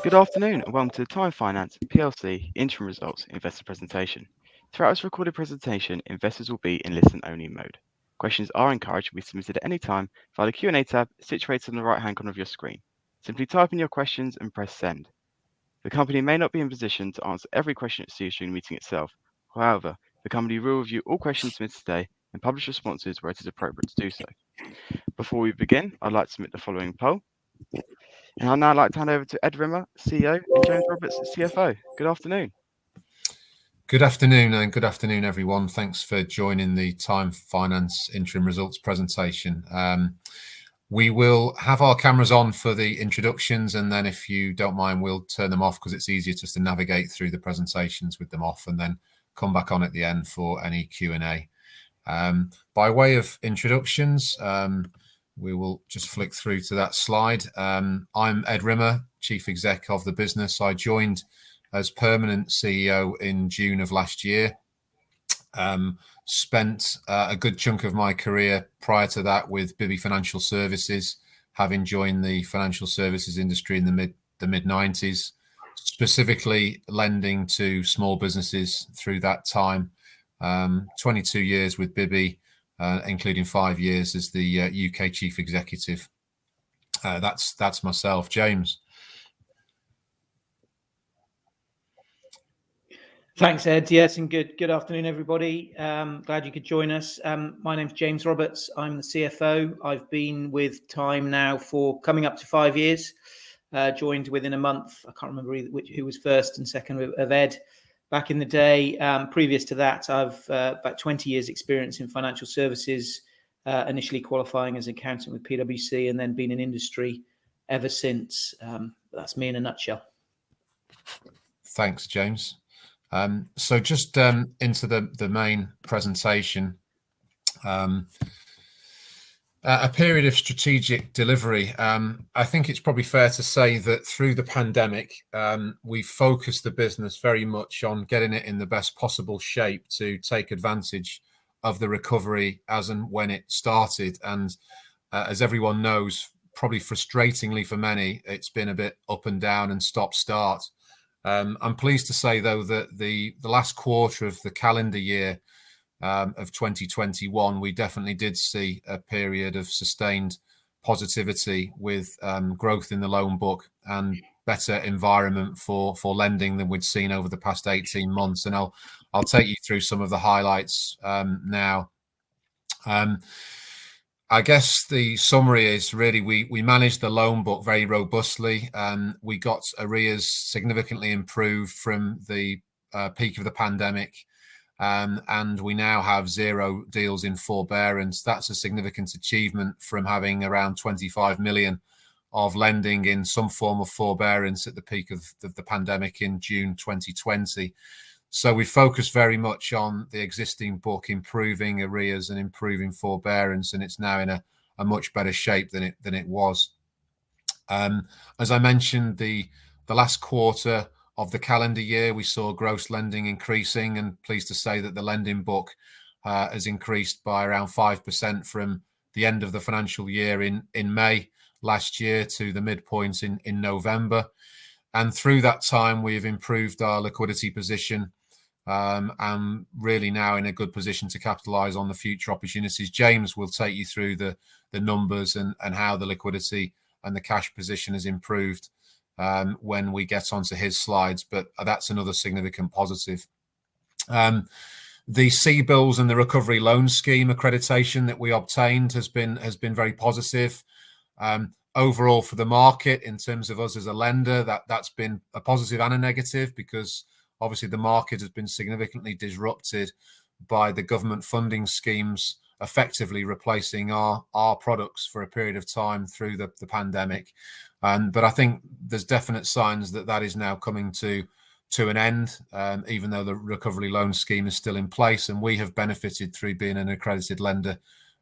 Good afternoon and welcome to the FINANCE PLC interim results investor presentation. Throughout this recorded presentation, investors will be in listen-only mode. Questions are encouraged to be submitted at any time via the Q&A tab situated on the right-hand corner of your screen. Simply type in your questions and press send. The company may not be in position to answer every question it receives during the meeting itself. However, the company will review all questions submitted today and publish responses where it is appropriate to do so. Before we begin, I'd like to submit the following poll. And I'd now like to hand over to Ed Rimmer, CEO, and James Roberts, CFO. Good afternoon. Good afternoon and good afternoon, everyone. Thanks for joining the Time Finance interim results presentation. We will have our cameras on for the introductions, and then if you don't mind, we'll turn them off because it's easier just to navigate through the presentations with them off and then come back on at the end for any Q&A. By way of introductions, we will just flick through to that slide. I'm Ed Rimmer, Chief Exec of the business. I joined as permanent CEO in June of last year. Spent a good chunk of my career prior to that with Bibby Financial Services, having joined the financial services industry in the mid-90s, specifically lending to small businesses through that time. 22 years with Bibby, including 5 years as the UK Chief Executive. That's myself. James. Thanks, Ed. Yes, and good afternoon, everybody. Glad you could join us. My name's James Roberts. I'm the CFO. I've been with Time now for coming up to 5 years. Joined within a month. I can't remember who was first and second of Ed back in the day. Previous to that, I've about 20 years experience in financial services, initially qualifying as an accountant with PwC and then been in industry ever since. That's me in a nutshell. Thanks, James. So just into the main presentation, a period of strategic delivery. I think it's probably fair to say that through the pandemic, we focused the business very much on getting it in the best possible shape to take advantage of the recovery as and when it started. And as everyone knows, probably frustratingly for many, it's been a bit up and down and stop-start. I'm pleased to say, though, that the last quarter of the calendar year of 2021, we definitely did see a period of sustained positivity with growth in the loan book and better environment for lending than we'd seen over the past 18 months. And I'll take you through some of the highlights now. I guess the summary is really we managed the loan book very robustly. We got arrears significantly improved from the peak of the pandemic, and we now have 0 deals in forbearance. That's a significant achievement from having around 25 million of lending in some form of forbearance at the peak of the pandemic in June 2020. So we focused very much on the existing book, improving arrears and improving forbearance, and it's now in a much better shape than it was. As I mentioned, the last quarter of the calendar year, we saw gross lending increasing, and pleased to say that the lending book has increased by around 5% from the end of the financial year in May last year to the midpoint in November. And through that time, we've improved our liquidity position, and really now in a good position to capitalise on the future opportunities. James will take you through the numbers and how the liquidity and the cash position has improved when we get onto his slides, but that's another significant positive. The CBILS and the Recovery Loan Scheme accreditation that we obtained has been very positive. Overall for the market, in terms of us as a lender, that's been a positive and a negative, because obviously the market has been significantly disrupted by the government funding schemes effectively replacing our products for a period of time through the pandemic. But I think there's definite signs that is now coming to an end, even though the Recovery Loan Scheme is still in place, and we have benefited through being an accredited lender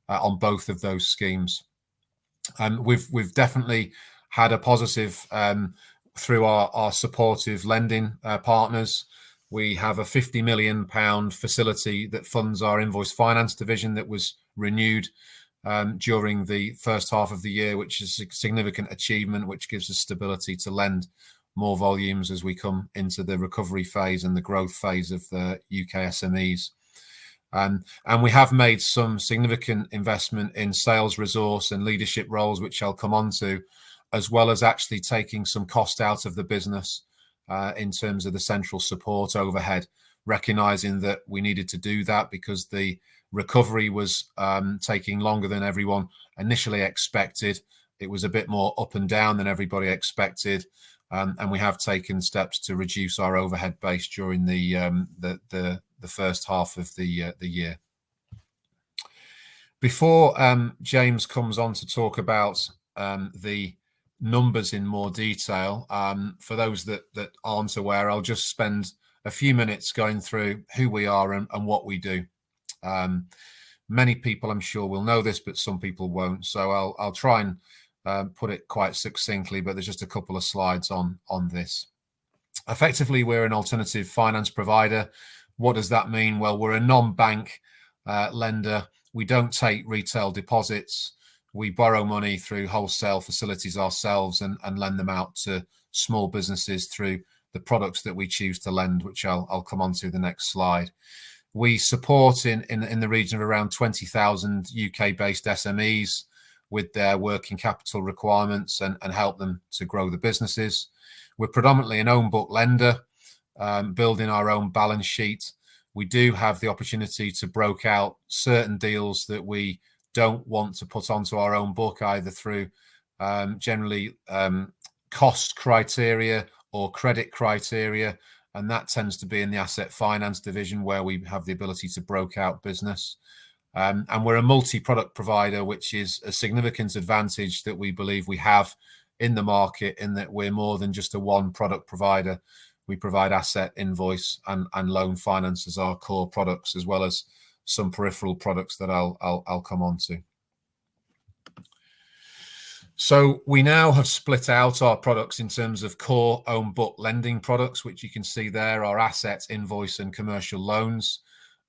on both of those schemes. We've definitely had a positive through our supportive lending partners. We have a £50 million facility that funds our Invoice Finance division that was renewed during the first half of the year, which is a significant achievement, which gives us stability to lend more volumes as we come into the recovery phase and the growth phase of the UK SMEs. And we have made some significant investment in sales resource and leadership roles, which I'll come on to, as well as actually taking some cost out of the business in terms of the central support overhead, recognizing that we needed to do that because the recovery was taking longer than everyone initially expected. It was a bit more up and down than everybody expected. And we have taken steps to reduce our overhead base during the first half of the year. Before James comes on to talk about the numbers in more detail, for those that aren't aware, I'll just spend a few minutes going through who we are and what we do. Many people, I'm sure, will know this, but some people won't. So I'll try and put it quite succinctly, but there's just a couple of slides on this. Effectively, we're an alternative finance provider. What does that mean? Well, we're a non-bank lender. We don't take retail deposits. We borrow money through wholesale facilities ourselves and lend them out to small businesses through the products that we choose to lend, which I'll come on to the next slide. We support in the region of around 20,000 UK-based SMEs with their working capital requirements and help them to grow the businesses. We're predominantly an own book lender, building our own balance sheet. We do have the opportunity to broker out certain deals that we don't want to put onto our own book, either through generally cost criteria or credit criteria, and that tends to be in the asset finance division where we have the ability to broker out business. And we're a multi-product provider, which is a significant advantage that we believe we have in the market, in that we're more than just a one product provider. We provide asset, invoice and loan finance as our core products, as well as some peripheral products that I'll come on to. So we now have split out our products in terms of core own book lending products, which you can see there are assets, invoice and commercial loans,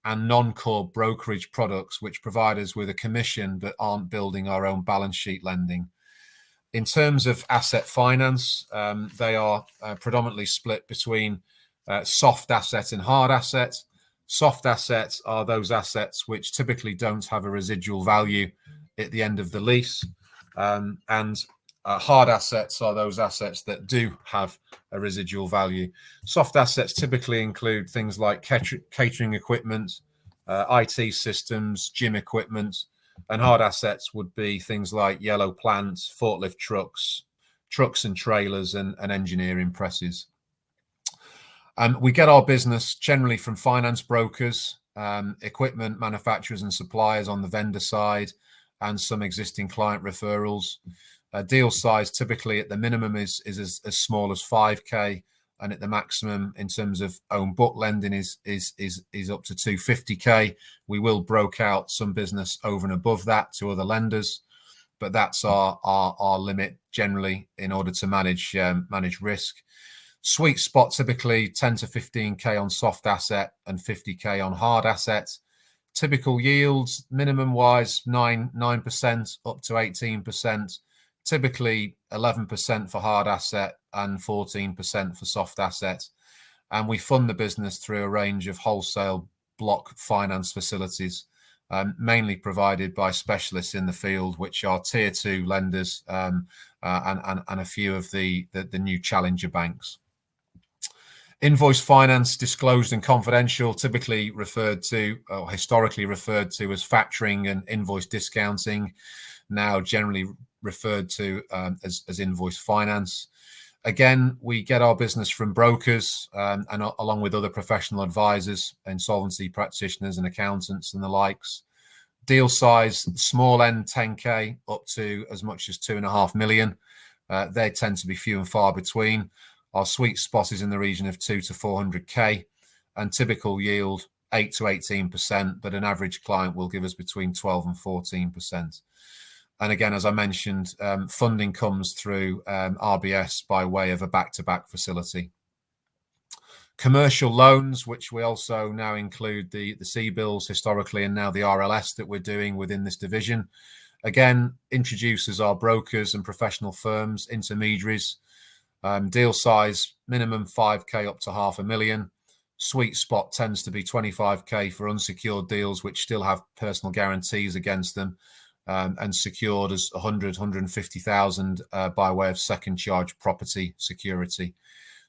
and non-core brokerage products, which provide us with a commission but aren't building our own balance sheet lending. In terms of asset finance, they are predominantly split between soft assets and hard assets. Soft assets are those assets which typically don't have a residual value at the end of the lease. And hard assets are those assets that do have a residual value. Soft assets typically include things like catering equipment, IT systems, gym equipment, and hard assets would be things like yellow plants, forklift trucks and trailers, and engineering presses. We get our business generally from finance brokers, equipment manufacturers and suppliers on the vendor side, and some existing client referrals. Deal size typically at the minimum is as small as 5k, and at the maximum in terms of own book lending is up to 250k. We will broker out some business over and above that to other lenders, but that's our limit generally in order to manage risk. Sweet spot typically 10 to 15k on soft asset and 50k on hard assets. Typical yields, minimum wise 9% up to 18%, typically 11% for hard asset and 14% for soft asset. And we fund the business through a range of wholesale block finance facilities, mainly provided by specialists in the field, which are tier 2 lenders and a few of the new challenger banks. Invoice finance, disclosed and confidential, typically referred to or historically referred to as factoring and invoice discounting, now generally referred to as invoice finance. Again, we get our business from brokers and along with other professional advisors, insolvency practitioners and accountants and the likes. Deal size, small end 10k up to as much as 2.5 million. They tend to be few and far between. Our sweet spot is in the region of 2 to 400k, and typical yield 8 to 18%, but an average client will give us between 12 and 14%. And again, as I mentioned, funding comes through RBS by way of a back-to-back facility. Commercial loans, which we also now include the C-bills historically and now the RLS that we're doing within this division. Again, introduces our brokers and professional firms, intermediaries. Deal size, minimum 5k up to $500,000. Sweet spot tends to be 25k for unsecured deals, which still have personal guarantees against them, and secured as 150,000 by way of second charge property security.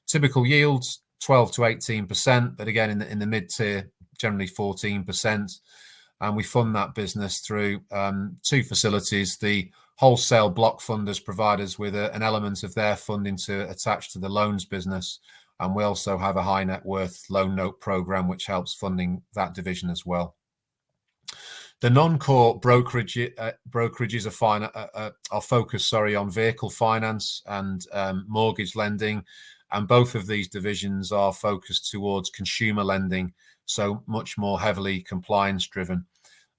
Typical yields 12 to 18%, but again in the mid tier, generally 14%. And we fund that business through two facilities. The wholesale block funders provide us with an element of their funding to attach to the loans business. And we also have a high net worth loan note program, which helps funding that division as well. The non-core brokerages are focused, on vehicle finance and mortgage lending. And both of these divisions are focused towards consumer lending, so much more heavily compliance driven.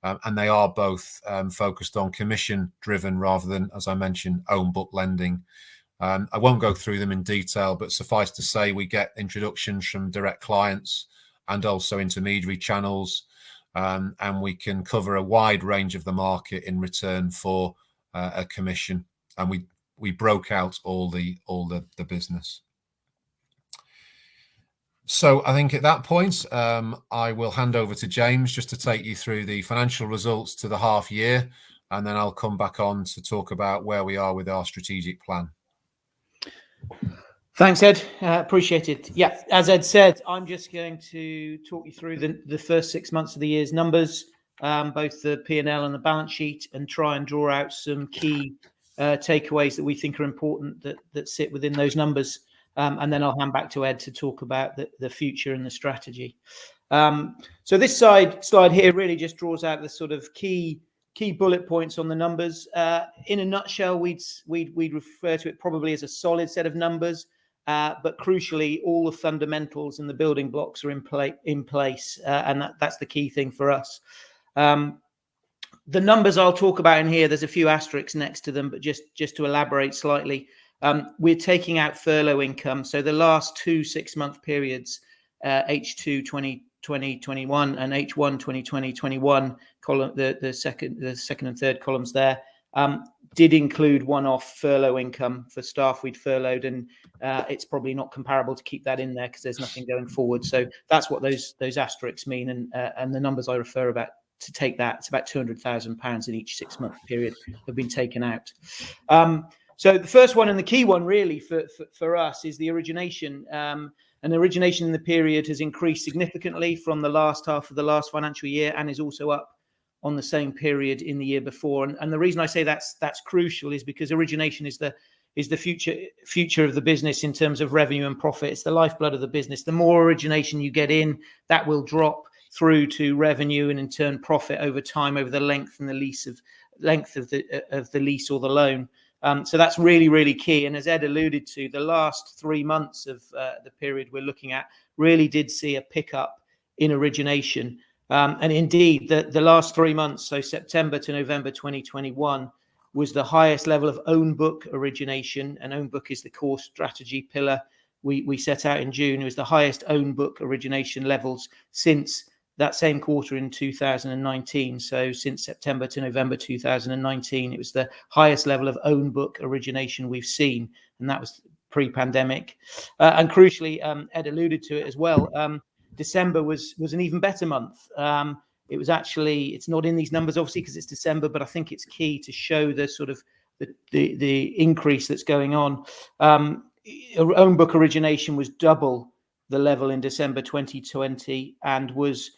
And they are both focused on commission driven rather than, as I mentioned, own book lending. I won't go through them in detail, but suffice to say we get introductions from direct clients and also intermediary channels, and we can cover a wide range of the market in return for a commission. And we broke out all the business. So I think at that point, I will hand over to James just to take you through the financial results to the half year, and then I'll come back on to talk about where we are with our strategic plan. Thanks, Ed. Appreciate it. Yeah, as Ed said, I'm just going to talk you through the first 6 months of the year's numbers, both the P&L and the balance sheet, and try and draw out some key takeaways that we think are important that sit within those numbers. And then I'll hand back to Ed to talk about the future and the strategy. So this slide here really just draws out the sort of key bullet points on the numbers. In a nutshell, we'd refer to it probably as a solid set of numbers, but crucially, all the fundamentals and the building blocks are in place, and that's the key thing for us. The numbers I'll talk about in here, there's a few asterisks next to them, but just to elaborate slightly. We're taking out furlough income. So the last 2 6-month periods, H2 2021 and H1 2021 column, the second and third columns there, did include one-off furlough income for staff we'd furloughed, and it's probably not comparable to keep that in there because there's nothing going forward. So that's what those asterisks mean, and the numbers I refer about to take that, it's about £200,000 in each 6-month period have been taken out. So the first one and the key one really for us is the origination. And origination in the period has increased significantly from the last half of the last financial year and is also up on the same period in the year before. And the reason I say that's crucial is because origination is the future of the business in terms of revenue and profit. It's the lifeblood of the business. The more origination you get in, that will drop through to revenue and in turn profit over time, over the length of the lease or the loan. So that's really, really key. And as Ed alluded to, the last 3 months of the period we're looking at really did see a pickup in origination. And indeed, the last 3 months, so September to November 2021, was the highest level of own book origination. And own book is the core strategy pillar we set out in June. It was the highest own book origination levels since that same quarter in 2019. So since September to November 2019, it was the highest level of own book origination we've seen. And that was pre-pandemic. And crucially, Ed alluded to it as well. December was an even better month. It was actually, it's not in these numbers, obviously, because it's December, but I think it's key to show the sort of the increase that's going on. Own book origination was double the level in December 2020 and was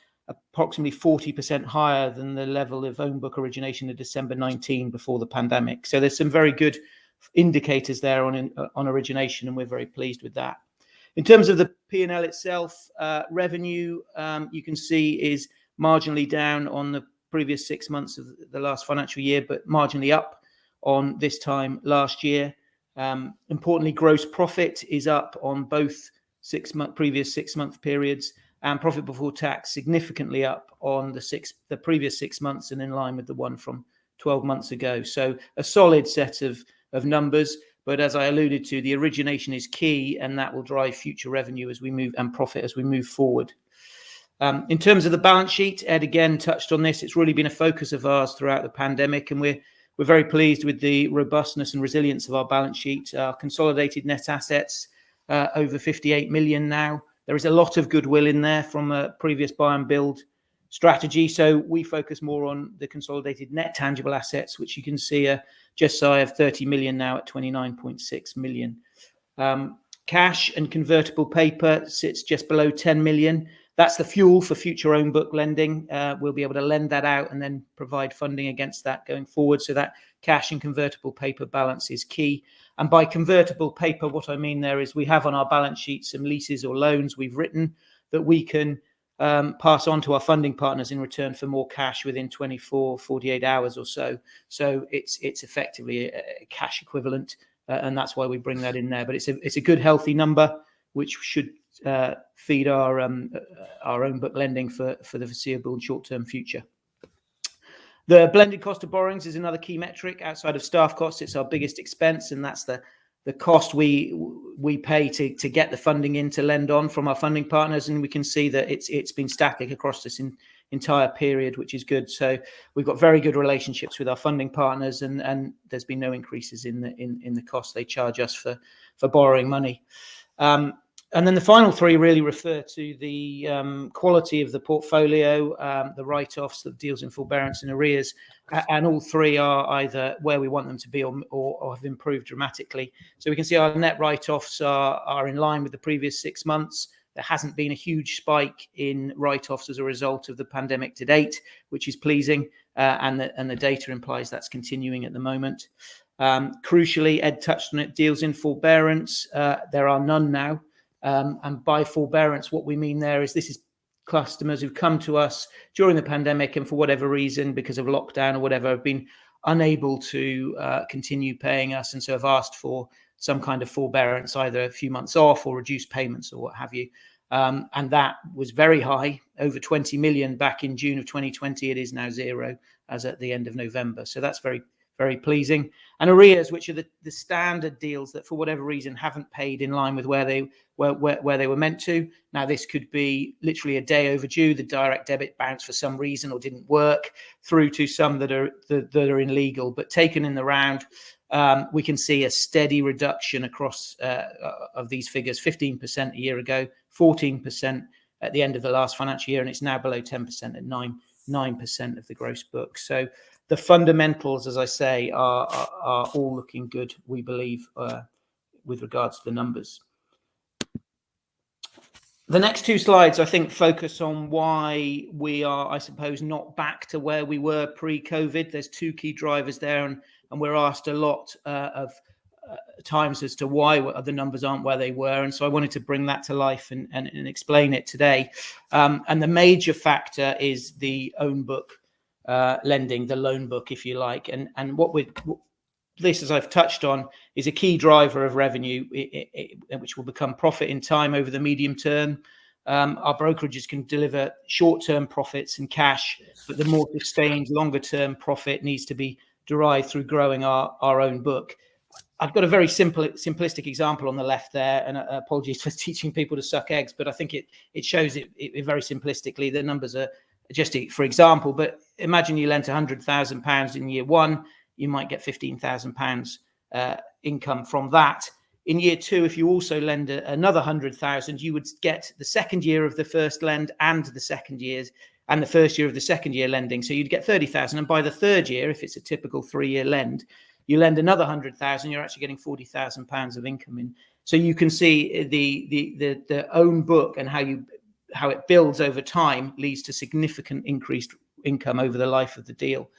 approximately 40% higher than the level of own book origination in December 19 before the pandemic. So there's some very good indicators there on origination, and we're very pleased with that. In terms of the P&L itself, revenue, you can see is marginally down on the previous 6 months of the last financial year, but marginally up on this time last year. Importantly, gross profit is up on both previous 6-month periods, and profit before tax significantly up on the previous 6 months and in line with the one from 12 months ago. So a solid set of numbers, but as I alluded to, the origination is key, and that will drive future revenue as we move and profit as we move forward. In terms of the balance sheet, Ed again touched on this. It's really been a focus of ours throughout the pandemic, and we're we're very pleased with the robustness and resilience of our balance sheet. Our consolidated net assets over 58 million now. There is a lot of goodwill in there from a previous buy and build strategy. So we focus more on the consolidated net tangible assets, which you can see are just shy of 30 million now at 29.6 million. Cash and convertible paper sits just below 10 million. That's the fuel for future own book lending. We'll be able to lend that out and then provide funding against that going forward. So that cash and convertible paper balance is key. And by convertible paper, what I mean there is we have on our balance sheet some leases or loans we've written that we can pass on to our funding partners in return for more cash within 48 hours or so. So it's effectively a cash equivalent, and that's why we bring that in there. But it's a good, healthy number, which should feed our own book lending for the foreseeable and short-term future. The blended cost of borrowings is another key metric. Outside of staff costs, it's our biggest expense, and that's the cost we pay to get the funding in to lend on from our funding partners. And we can see that it's been static across this entire period, which is good. So we've got very good relationships with our funding partners, and there's been no increases in the cost they charge us for borrowing money. And then the final three really refer to the quality of the portfolio, the write-offs, the deals in forbearance and arrears, and all three are either where we want them to be or have improved dramatically. So we can see our net write-offs are in line with the previous 6 months. There hasn't been a huge spike in write-offs as a result of the pandemic to date, which is pleasing, and the data implies that's continuing at the moment. Crucially, Ed touched on it, deals in forbearance. There are none now. And by forbearance, what we mean there is this is customers who've come to us during the pandemic and for whatever reason, because of lockdown or whatever, have been unable to continue paying us, and so have asked for some kind of forbearance, either a few months off or reduced payments or what have you. And that was very high, over 20 million back in June of 2020. It is now zero as at the end of November. So that's very, very pleasing. And arrears, which are the standard deals that for whatever reason haven't paid in line with where they were meant to. Now, this could be literally a day overdue, the direct debit bounced for some reason or didn't work, through to some that are illegal. But taken in the round, we can see a steady reduction across of these figures, 15% a year ago, 14% at the end of the last financial year, and it's now below 10% at 9% of the gross book. So the fundamentals, as I say, are all looking good, we believe, with regards to the numbers. The next two slides, I think, focus on why we are, I suppose, not back to where we were pre-COVID. There's two key drivers there, and we're asked a lot of times as to why the numbers aren't where they were. And so I wanted to bring that to life and explain it today. And the major factor is the own book lending, the loan book, if you like. And this, as I've touched on, is a key driver of revenue, which will become profit in time over the medium term. Our brokerages can deliver short-term profits and cash, but the more sustained, longer-term profit needs to be derived through growing our own book. I've got a very simplistic example on the left there, and apologies for teaching people to suck eggs, but I think it shows it very simplistically. The numbers are just for example, but imagine you lent £100,000 in year one, you might get £15,000 income from that. In year two, if you also lend another 100,000, you would get the second year of the first lend and the second year's and the first year of the second year lending. So you'd get 30,000. And by the third year, if it's a typical 3-year lend, you lend another 100,000, you're actually getting £40,000 of income in. So you can see the own book and how it builds over time leads to significant increased income over the life of the deal.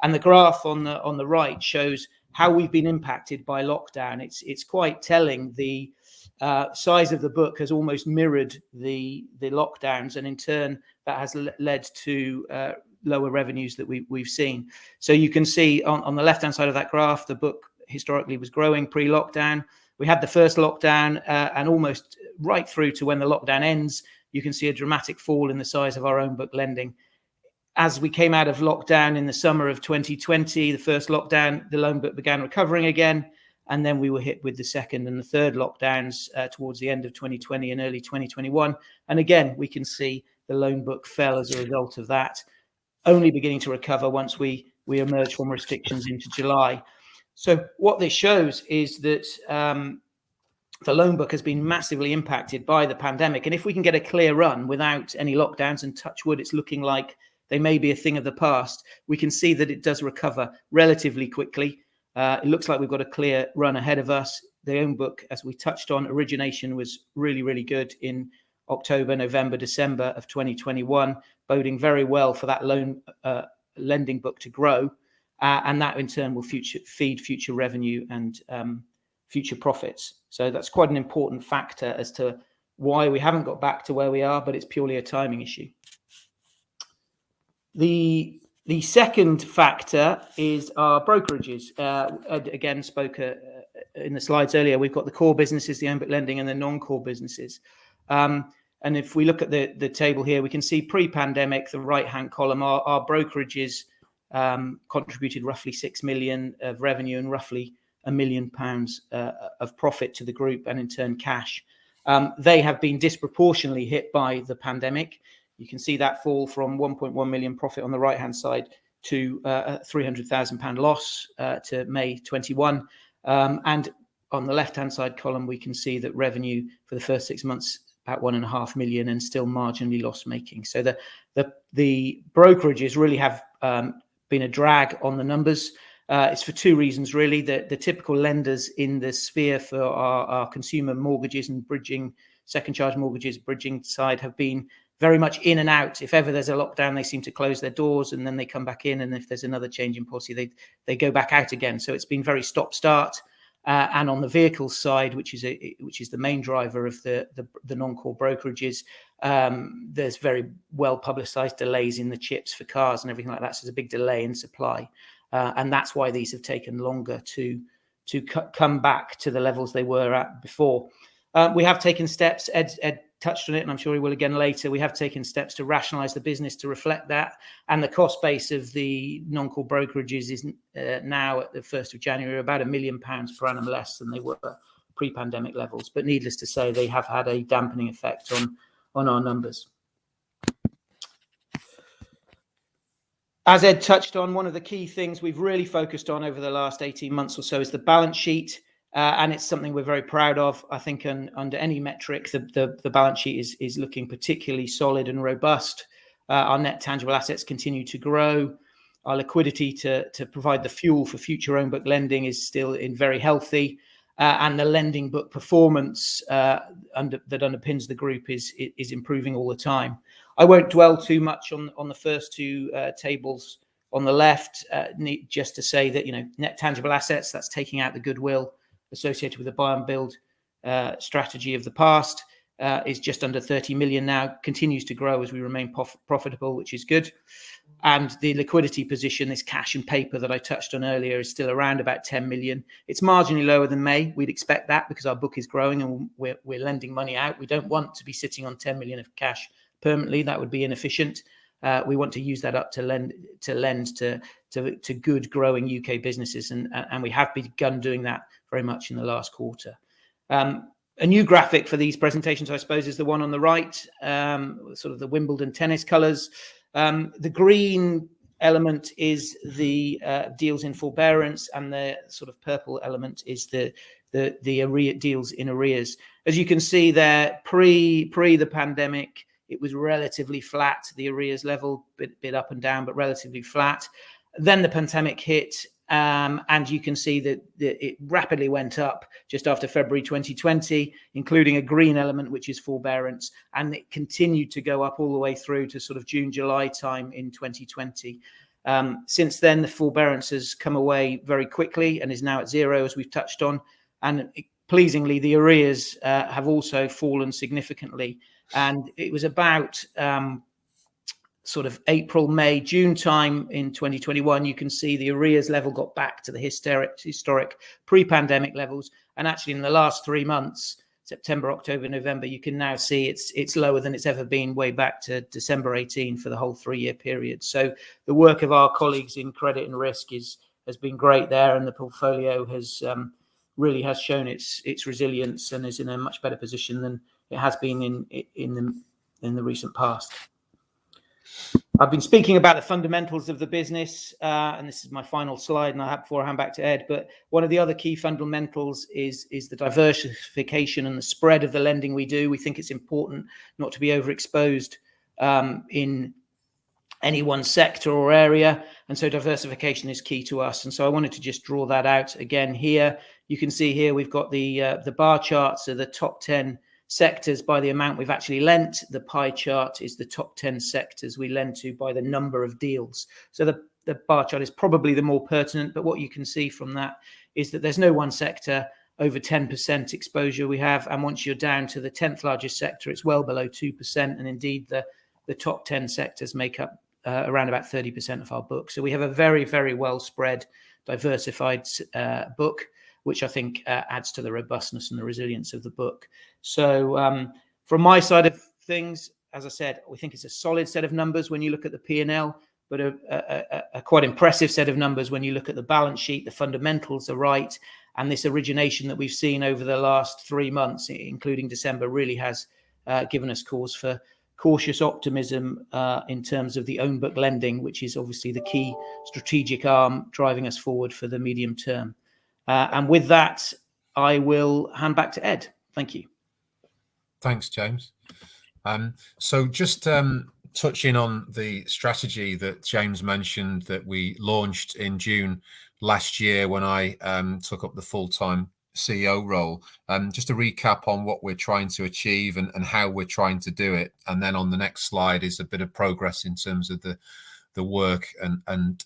And the graph on the right shows how we've been impacted by lockdown. It's quite telling. The size of the book has almost mirrored the lockdowns, and in turn that has led to lower revenues that we've seen. So you can see on the left hand side of that graph, the book historically was growing pre-lockdown. We had the first lockdown, and almost right through to when the lockdown ends, you can see a dramatic fall in the size of our own book lending. As we came out of lockdown in the summer of 2020, the first lockdown, the loan book began recovering again. And then we were hit with the second and the third lockdowns towards the end of 2020 and early 2021. And again, we can see the loan book fell as a result of that, only beginning to recover once we we emerged from restrictions into July. So what this shows is that the loan book has been massively impacted by the pandemic. And if we can get a clear run without any lockdowns, and touch wood, it's looking like they may be a thing of the past, we can see that it does recover relatively quickly. It looks like we've got a clear run ahead of us. The loan book, as we touched on, origination was really, really good in October, November, December of 2021, boding very well for that loan lending book to grow. And that in turn will feed future revenue and future profits. So that's quite an important factor as to why we haven't got back to where we are, but it's purely a timing issue. The second factor is our brokerages. Ed again spoke in the slides earlier. We've got the core businesses, the own book lending, and the non-core businesses. And if we look at the table here, we can see pre-pandemic, the right-hand column, our brokerages contributed roughly 6 million of revenue and roughly £1 million of profit to the group, and in turn cash. They have been disproportionately hit by the pandemic. You can see that fall from 1.1 million profit on the right hand side to a £300,000 loss to May 21. And on the left hand side column, we can see that revenue for the first 6 months about 1.5 million and still marginally loss making. So the brokerages really have been a drag on the numbers. It's for two reasons, really. The typical lenders in the sphere for our consumer mortgages and bridging, second charge mortgages, bridging side have been very much in and out. If ever there's a lockdown, they seem to close their doors and then they come back in. And if there's another change in policy, they go back out again. So it's been very stop-start. And on the vehicle side, which is the main driver of the non-core brokerages, there's very well publicised delays in the chips for cars and everything like that. So there's a big delay in supply. And that's why these have taken longer to come back to the levels they were at before. We have taken steps. Ed touched on it, and I'm sure he will again later. We have taken steps to rationalise the business to reflect that. And the cost base of the non-core brokerages is now at the 1st of January about £1 million per annum less than they were pre-pandemic levels. But needless to say, they have had a dampening effect on our numbers. As Ed touched on, one of the key things we've really focused on over the last 18 months or so is the balance sheet. And it's something we're very proud of. I think under any metric, the balance sheet is looking particularly solid and robust. Our net tangible assets continue to grow. Our liquidity to provide the fuel for future own book lending is still very healthy. And the lending book performance that underpins the group is improving all the time. I won't dwell too much on the first two tables on the left, just to say that, net tangible assets, that's taking out the goodwill associated with the buy and build strategy of the past, is just under 30 million now, continues to grow as we remain profitable, which is good. And the liquidity position, this cash and paper that I touched on earlier, is still around about 10 million. It's marginally lower than May. We'd expect that because our book is growing and we're lending money out. We don't want to be sitting on 10 million of cash permanently. That would be inefficient. We want to use that up to lend to good growing UK businesses, and we have begun doing that very much in the last quarter. A new graphic for these presentations, I suppose, is the one on the right, sort of the Wimbledon tennis colours. The green element is the deals in forbearance, and the sort of purple element is the deals in arrears. As you can see there, pre the pandemic, it was relatively flat. The arrears level, bit up and down, but relatively flat. Then the pandemic hit, and you can see that it rapidly went up just after February 2020, including a green element, which is forbearance, and it continued to go up all the way through to sort of June, July time in 2020. Since then, the forbearance has come away very quickly and is now at zero, as we've touched on. And pleasingly, the arrears have also fallen significantly. And it was about sort of April, May, June time in 2021, you can see the arrears level got back to the historic pre-pandemic levels. And actually in the last 3 months, September, October, November, you can now see it's lower than it's ever been way back to December 18 for the whole 3-year period. So the work of our colleagues in credit and risk has been great there, and the portfolio has really has shown its resilience and is in a much better position than it has been in the recent past. I've been speaking about the fundamentals of the business, and this is my final slide, and before I hand back to Ed. But one of the other key fundamentals is the diversification and the spread of the lending we do. We think it's important not to be overexposed in any one sector or area, and so diversification is key to us. And so I wanted to just draw that out again here. You can see here we've got the bar charts of the top 10 sectors by the amount we've actually lent. The pie chart is the top 10 sectors we lend to by the number of deals. So the bar chart is probably the more pertinent, but what you can see from that is that there's no one sector over 10% exposure we have, and once you're down to the 10th largest sector, it's well below 2%, and indeed the top 10 sectors make up around about 30% of our book. So we have a very, very well spread, diversified book, which I think adds to the robustness and the resilience of the book. So from my side of things, as I said, we think it's a solid set of numbers when you look at the P&L, but a quite impressive set of numbers when you look at the balance sheet. The fundamentals are right, and this origination that we've seen over the last 3 months, including December, really has given us cause for cautious optimism in terms of the own book lending, which is obviously the key strategic arm driving us forward for the medium term. And with that, I will hand back to Ed. Thank you. Thanks, James. So just touching on the strategy that James mentioned that we launched in June last year when I took up the full-time CEO role, just to recap on what we're trying to achieve and how we're trying to do it. And then on the next slide is a bit of progress in terms of the work and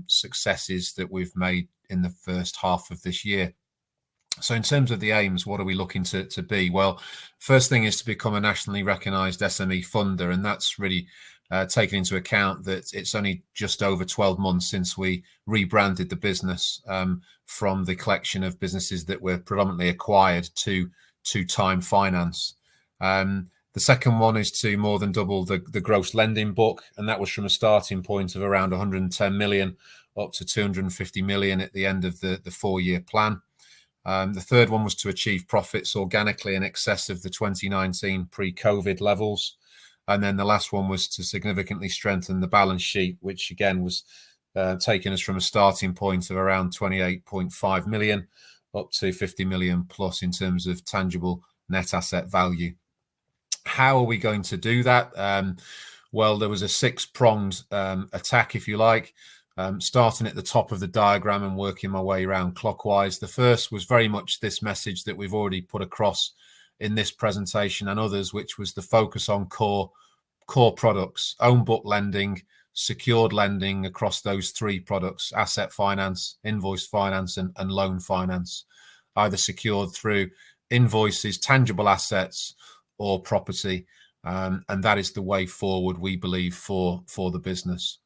successes that we've made in the first half of this year. So in terms of the aims, what are we looking to be? Well, first thing is to become a nationally recognised SME funder, and that's really taken into account that it's only just over 12 months since we rebranded the business from the collection of businesses that were predominantly acquired to Time Finance. The second one is to more than double the gross lending book, and that was from a starting point of around 110 million up to 250 million at the end of the 4-year plan. The third one was to achieve profits organically in excess of the 2019 pre-COVID levels. And then the last one was to significantly strengthen the balance sheet, which again was taking us from a starting point of around 28.5 million up to 50 million plus in terms of tangible net asset value. How are we going to do that? Well, there was a 6-pronged attack, if you like. Starting at the top of the diagram and working my way around clockwise. The first was very much this message that we've already put across in this presentation and others, which was the focus on core products, own book lending, secured lending across those 3 products: asset finance, invoice finance, and loan finance, either secured through invoices, tangible assets, or property. And that is the way forward, we believe, for the business.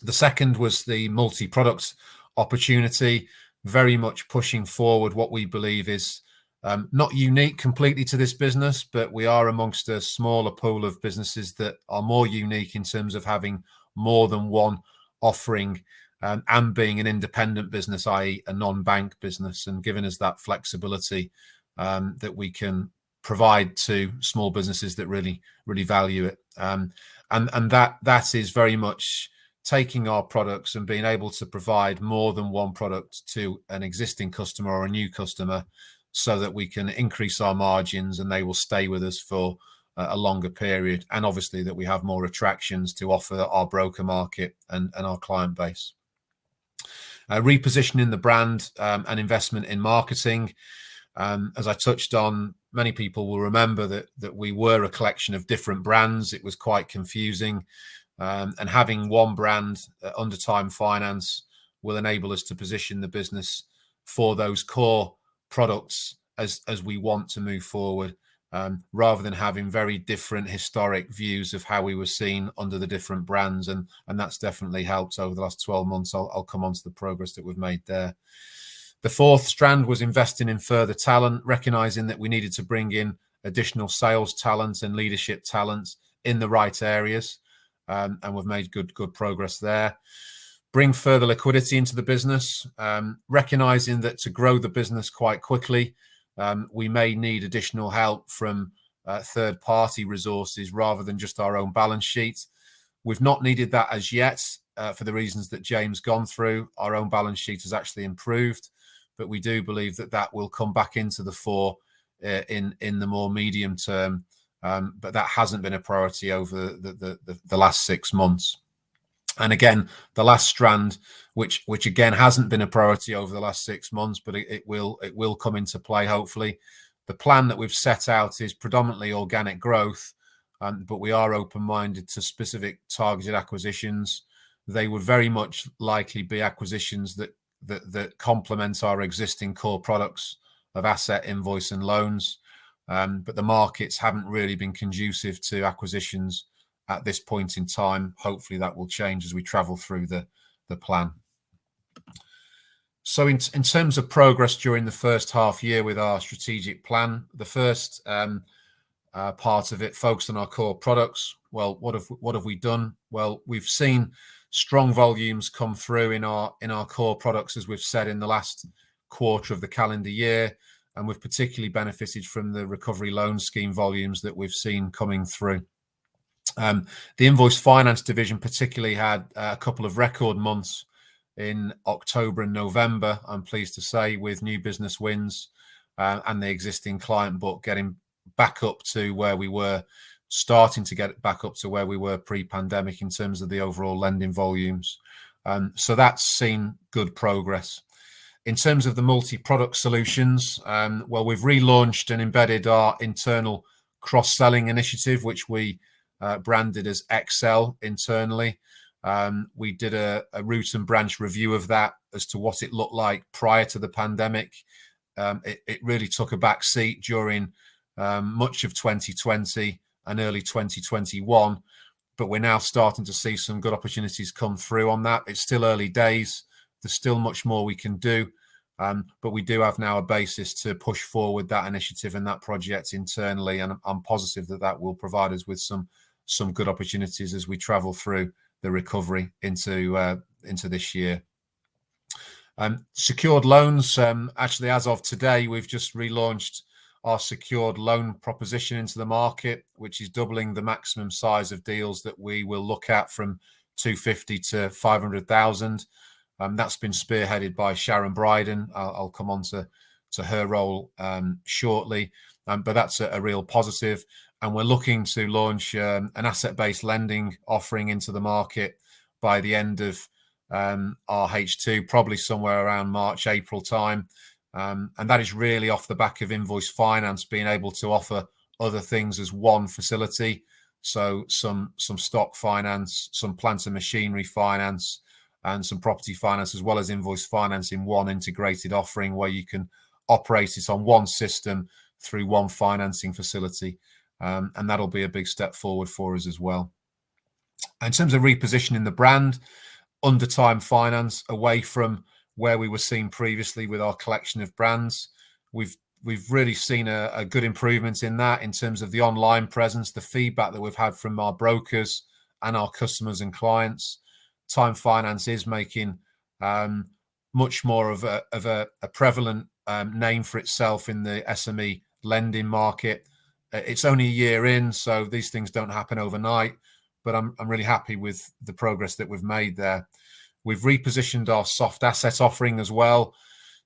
The second was the multi-product opportunity, very much pushing forward what we believe is not unique completely to this business, but we are amongst a smaller pool of businesses that are more unique in terms of having more than one offering and being an independent business, i.e. a non-bank business, and giving us that flexibility that we can provide to small businesses that really value it. And that is very much taking our products and being able to provide more than one product to an existing customer or a new customer so that we can increase our margins and they will stay with us for a longer period. And obviously that we have more attractions to offer our broker market and our client base. Repositioning the brand and investment in marketing. As I touched on, many people will remember that we were a collection of different brands. It was quite confusing. And having one brand under Time Finance will enable us to position the business for those core products as we want to move forward, rather than having very different historic views of how we were seen under the different brands. And that's definitely helped over the last 12 months. I'll come on to the progress that we've made there. The fourth strand was investing in further talent, recognizing that we needed to bring in additional sales talent and leadership talent in the right areas. And we've made good progress there. Bring further liquidity into the business, recognizing that to grow the business quite quickly, we may need additional help from third-party resources rather than just our own balance sheet. We've not needed that as yet for the reasons that James gone through. Our own balance sheet has actually improved, but we do believe that that will come back into the fore in the more medium term. But that hasn't been a priority over the last 6 months. And again, the last strand, which again hasn't been a priority over the last 6 months, but it will come into play hopefully. The plan that we've set out is predominantly organic growth, but we are open-minded to specific targeted acquisitions. They would very much likely be acquisitions that complement our existing core products of asset, invoice, and loans. But the markets haven't really been conducive to acquisitions at this point in time. Hopefully that will change as we travel through the plan. So in terms of progress during the first half year with our strategic plan, the first part of it focused on our core products. Well, what have we done? Well, we've seen strong volumes come through in our core products, as we've said, in the last quarter of the calendar year, and we've particularly benefited from the recovery loan scheme volumes that we've seen coming through. The Invoice Finance division particularly had a couple of record months in October and November, I'm pleased to say, with new business wins and the existing client book getting back up to where we were, starting to get back up to where we were pre-pandemic in terms of the overall lending volumes. So that's seen good progress. In terms of the multi-product solutions, well, we've relaunched and embedded our internal cross-selling initiative, which we branded as Excel internally. We did a root and branch review of that as to what it looked like prior to the pandemic. It really took a back seat during much of 2020 and early 2021, but we're now starting to see some good opportunities come through on that. It's still early days. There's still much more we can do, but we do have now a basis to push forward that initiative and that project internally, and I'm positive that that will provide us with some good opportunities as we travel through the recovery into this year. Secured loans, actually, as of today, we've just relaunched our secured loan proposition into the market, which is doubling the maximum size of deals that we will look at from 250 to 500,000. That's been spearheaded by Sharon Bryden. I'll come on to her role shortly, but that's a real positive. And we're looking to launch an asset-based lending offering into the market by the end of our H2, probably somewhere around March, April time. And that is really off the back of Invoice Finance being able to offer other things as one facility. So some stock finance, some plant and machinery finance, and some property finance, as well as Invoice Finance in one integrated offering where you can operate it on one system through one financing facility. And that'll be a big step forward for us as well. In terms of repositioning the brand, under Time Finance, away from where we were seen previously with our collection of brands, we've really seen a good improvement in that in terms of the online presence, the feedback that we've had from our brokers and our customers and clients. Time Finance is making much more of a prevalent name for itself in the SME lending market. It's only a year in, so these things don't happen overnight, but I'm really happy with the progress that we've made there. We've repositioned our soft asset offering as well,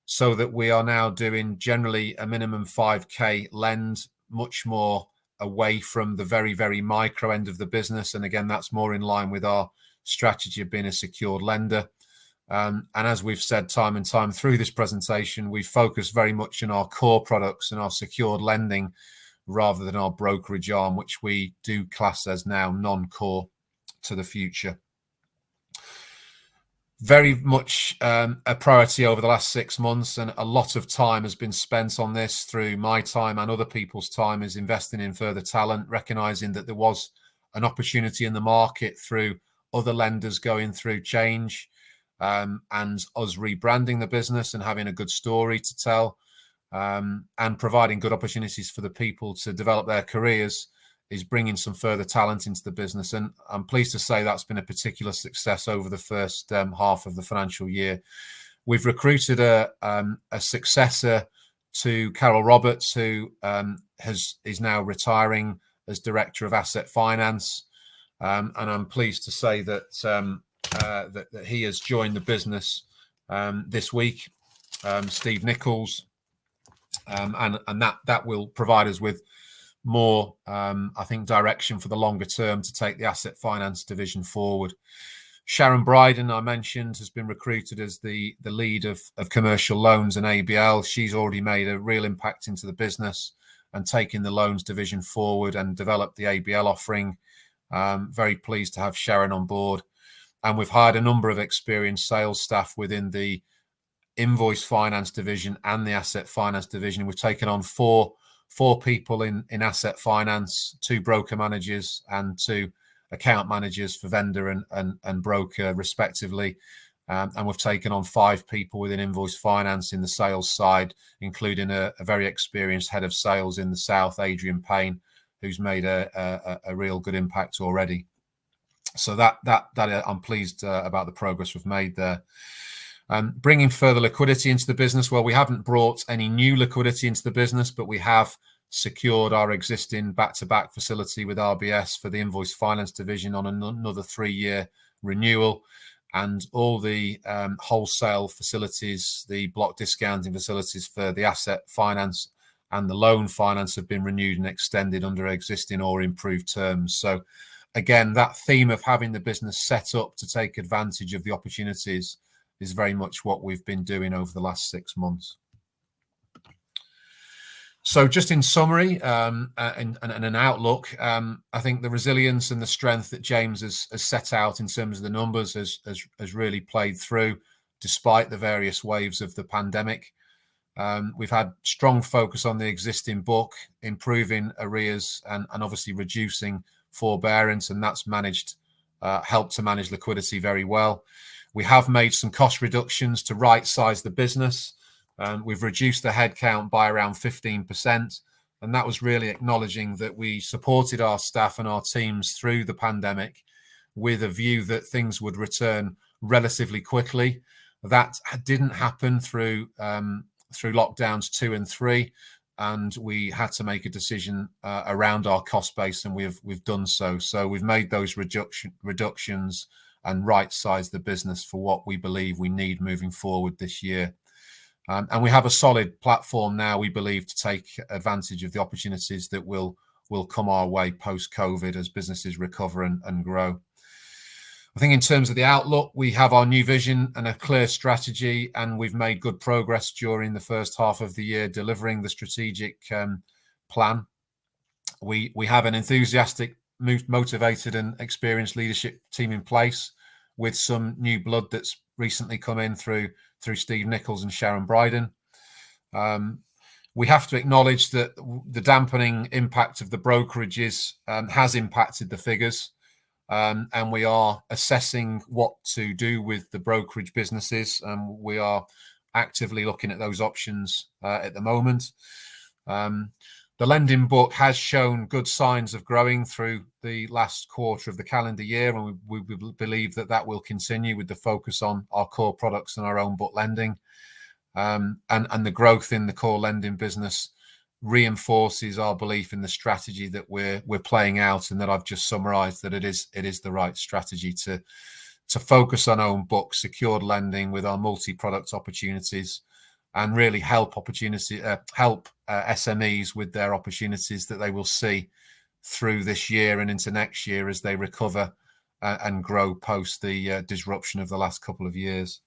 so that we are now doing generally a minimum 5k lend, much more away from the very, very micro end of the business. And again, that's more in line with our strategy of being a secured lender. And as we've said time and time through this presentation, we focus very much on our core products and our secured lending rather than our brokerage arm, which we do class as now non-core to the future. Very much a priority over the last 6 months, and a lot of time has been spent on this through my time and other people's time, is investing in further talent, recognizing that there was an opportunity in the market through other lenders going through change, and us rebranding the business and having a good story to tell, and providing good opportunities for the people to develop their careers, is bringing some further talent into the business. And I'm pleased to say that's been a particular success over the first half of the financial year. We've recruited a successor to Carol Roberts, who is now retiring as Director of Asset Finance. and I'm pleased to say that that he has joined the business this week, Steve Nichols, and that will provide us with more, I think, direction for the longer term to take the asset finance division forward. Sharon Bryden, I mentioned, has been recruited as the lead of commercial loans and ABL. She's already made a real impact into the business and taken the loans division forward and developed the ABL offering. Very pleased to have Sharon on board. And we've hired a number of experienced sales staff within the Invoice Finance division and the Asset Finance division. We've taken on four people in asset finance, 2 broker managers and 2 account managers for vendor and broker respectively. And we've taken on 5 people within Invoice Finance in the sales side, including a very experienced head of sales in the South, Adrian Payne, who's made a real good impact already. So that I'm pleased about the progress we've made there. Bringing further liquidity into the business. Well, we haven't brought any new liquidity into the business, but we have secured our existing back-to-back facility with RBS for the Invoice Finance division on another 3-year renewal. And all the wholesale facilities, the block discounting facilities for the asset finance and the loan finance have been renewed and extended under existing or improved terms. So again, that theme of having the business set up to take advantage of the opportunities is very much what we've been doing over the last 6 months. So just in summary and an outlook, I think the resilience and the strength that James has set out in terms of the numbers has really played through despite the various waves of the pandemic. We've had strong focus on the existing book, improving arrears and obviously reducing forbearance, and that's helped to manage liquidity very well. We have made some cost reductions to right-size the business. We've reduced the headcount by around 15%, and that was really acknowledging that we supported our staff and our teams through the pandemic with a view that things would return relatively quickly. That didn't happen through lockdowns 2 and 3, and we had to make a decision around our cost base, and we've done so. So we've made those reductions and right-size the business for what we believe we need moving forward this year. And we have a solid platform now, we believe, to take advantage of the opportunities that will come our way post-COVID as businesses recover and grow. I think in terms of the outlook, we have our new vision and a clear strategy, and we've made good progress during the first half of the year delivering the strategic plan. We have an enthusiastic, motivated and experienced leadership team in place with some new blood that's recently come in through Steve Nichols and Sharon Bryden. We have to acknowledge that the dampening impact of the brokerages has impacted the figures, and we are assessing what to do with the brokerage businesses. We are actively looking at those options at the moment. The lending book has shown good signs of growing through the last quarter of the calendar year, and we believe that will continue with the focus on our core products and our own book lending. And the growth in the core lending business reinforces our belief in the strategy that we're playing out, and that I've just summarised, that it is the right strategy to focus on own book secured lending with our multi-product opportunities, and really help SMEs with their opportunities that they will see through this year and into next year as they recover and grow post the disruption of the last couple of years.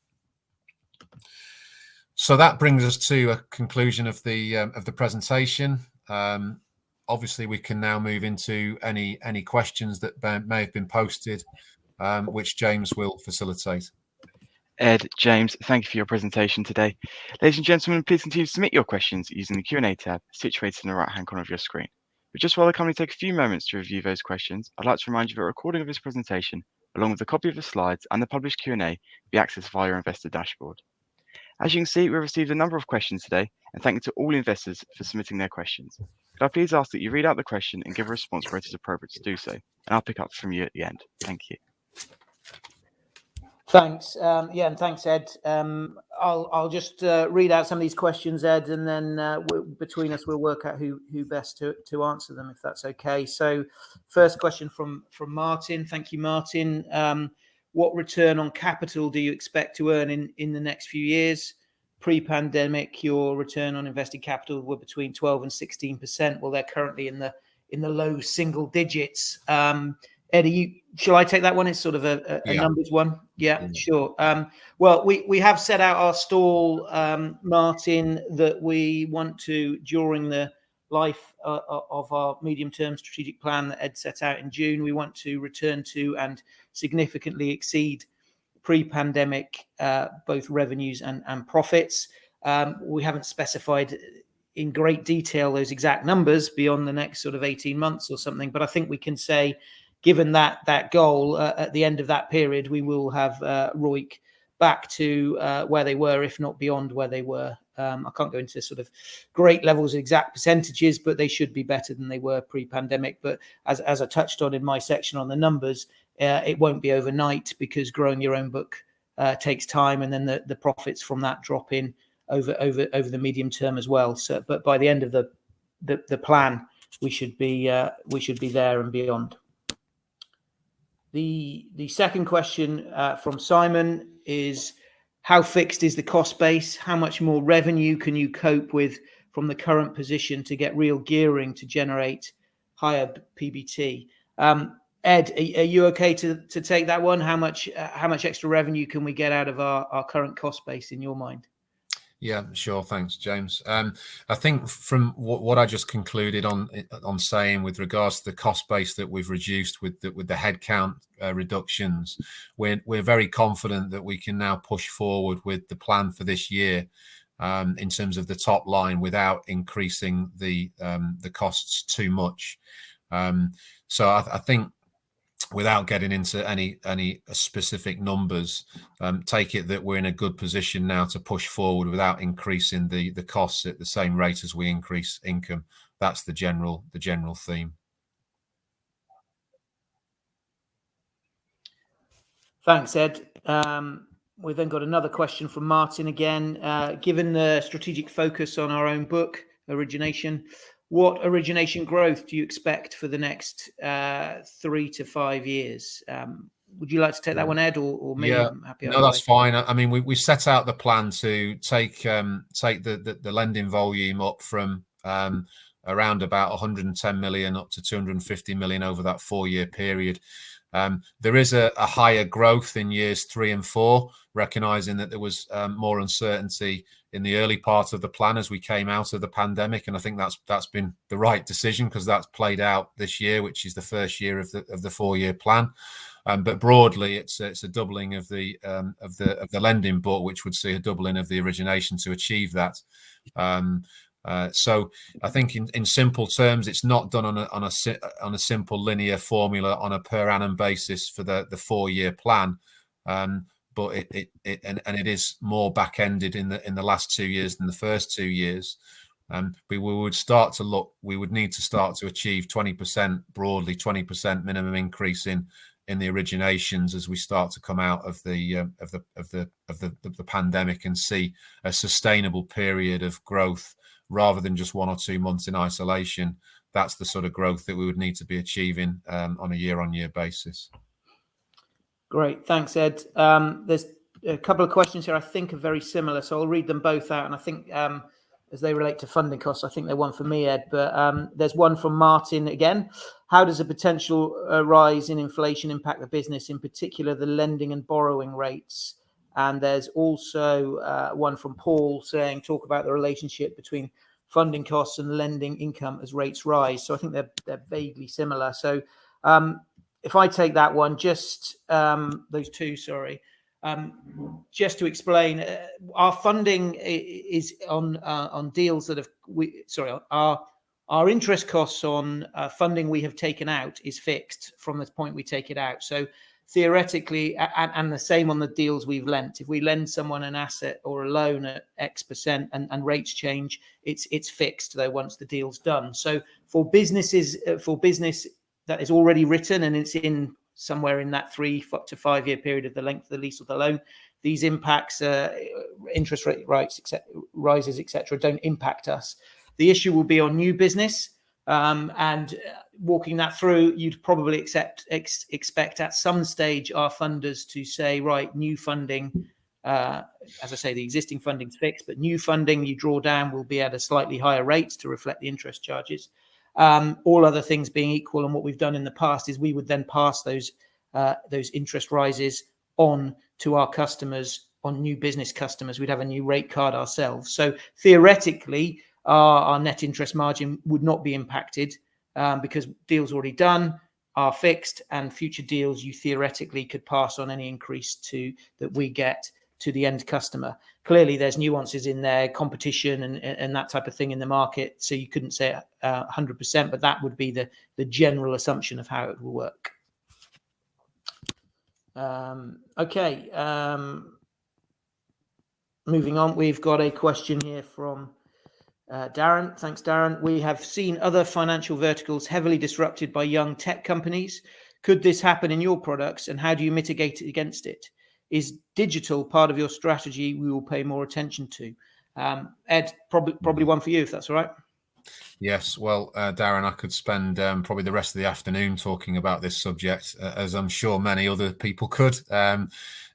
So that brings us to a conclusion of the presentation. Obviously, we can now move into any questions that may have been posted, which James will facilitate. Ed, James, thank you for your presentation today. Ladies and gentlemen, please continue to submit your questions using the Q&A tab situated in the right-hand corner of your screen. But just while the company take a few moments to review those questions, I'd like to remind you that a recording of this presentation, along with a copy of the slides and the published Q&A, be accessed via your investor dashboard. As you can see, we've received a number of questions today, and thank you to all investors for submitting their questions. Could I please ask that you read out the question and give a response where it is appropriate to do so, and I'll pick up from you at the end. Thank you. Thanks. And thanks, Ed. I'll just read out some of these questions, Ed, and then between us we'll work out who best to answer them, if that's okay. So, first question from Martin. Thank you, Martin. What return on capital do you expect to earn in the next few years? Pre-pandemic, your return on invested capital were between 12 and 16%. Well, they're currently in the low single digits. Eddie, shall I take that one? It's sort of a numbers one. Yeah, sure. Well, we have set out our stall, Martin, that we want to, during the life of our medium-term strategic plan that Ed set out in June, we want to return to and significantly exceed pre-pandemic both revenues and profits. We haven't specified in great detail those exact numbers beyond the next sort of 18 months or something, but I think we can say, given that goal, at the end of that period, we will have ROIC back to where they were, if not beyond where they were. I can't go into sort of great levels of exact percentages, but they should be better than they were pre-pandemic. But as I touched on in my section on the numbers, it won't be overnight, because growing your own book takes time, and then the profits from that drop in over the medium term as well. So, but by the end of the plan, we should be there and beyond. The second question from Simon is, how fixed is the cost base? How much more revenue can you cope with from the current position to get real gearing to generate higher PBT? Ed, are you okay to take that one? How much extra revenue can we get out of our current cost base in your mind? Yeah, sure. Thanks, James. I think from what I just concluded on saying with regards to the cost base that we've reduced with the headcount reductions, we're very confident that we can now push forward with the plan for this year in terms of the top line without increasing the costs too much. So I think, without getting into any specific numbers, take it that we're in a good position now to push forward without increasing the costs at the same rate as we increase income. That's the general theme. Thanks, Ed. We've then got another question from Martin again. Given the strategic focus on our own book, Origination, what origination growth do you expect for the next 3 to 5 years? Would you like to take that one, Ed, or maybe? Yeah, I'm happy. no, that's fine. I mean, we set out the plan to take the lending volume up from around about 110 million up to 250 million over that 4-year period. There is a higher growth in years 3 and 4, recognizing that there was more uncertainty in the early part of the plan as we came out of the pandemic, and I think that's been the right decision, because that's played out this year, which is the first year of the 4-year plan. But broadly, it's a doubling of the lending book, which would see a doubling of the origination to achieve that. So I think in simple terms, it's not done on a simple linear formula on a per annum basis for the 4-year plan, but it is more back ended in the last 2 years than the first 2 years. We would need to start to achieve 20%, broadly 20% minimum increase in the originations as we start to come out of the pandemic and see a sustainable period of growth, rather than just 1 or 2 months in isolation. That's the sort of growth that we would need to be achieving on a year-on-year basis. Great, thanks, Ed. There's a couple of questions here I think are very similar, so I'll read them both out, and I think as they relate to funding costs, I think they're one for me, Ed, but there's one from Martin again. How does a potential rise in inflation impact the business, in particular the lending and borrowing rates? And there's also one from Paul saying, talk about the relationship between funding costs and lending income as rates rise. So I think they're vaguely similar. So if I take that one, just those two, sorry, just to explain, our funding is on deals that have, our interest costs on funding we have taken out is fixed from the point we take it out. So theoretically, and the same on the deals we've lent. If we lend someone an asset or a loan at X% and rates change, it's fixed though once the deal's done. So for business that is already written and it's in somewhere in that 3 to 5 year period of the length of the lease or the loan. These impacts, interest rate rises, etc., don't impact us. The issue will be on new business, and walking that through, you'd probably expect at some stage our funders to say, right, new funding, as I say, the existing funding's fixed, but new funding you draw down will be at a slightly higher rate to reflect the interest charges. All other things being equal, and what we've done in the past is we would then pass those interest rises on to our customers, on new business customers. We'd have a new rate card ourselves. So theoretically, our net interest margin would not be impacted, because deals already done are fixed, and future deals you theoretically could pass on any increase that we get to the end customer. Clearly, there's nuances in there, competition and that type of thing in the market, so you couldn't say 100%, but that would be the general assumption of how it will work. Okay. Moving on, we've got a question here from Darren. Thanks, Darren. We have seen other financial verticals heavily disrupted by young tech companies. Could this happen in your products, and how do you mitigate against it? Is digital part of your strategy we will pay more attention to? Ed, probably one for you, if that's all right. Yes, well, Darren, I could spend probably the rest of the afternoon talking about this subject, as I'm sure many other people could.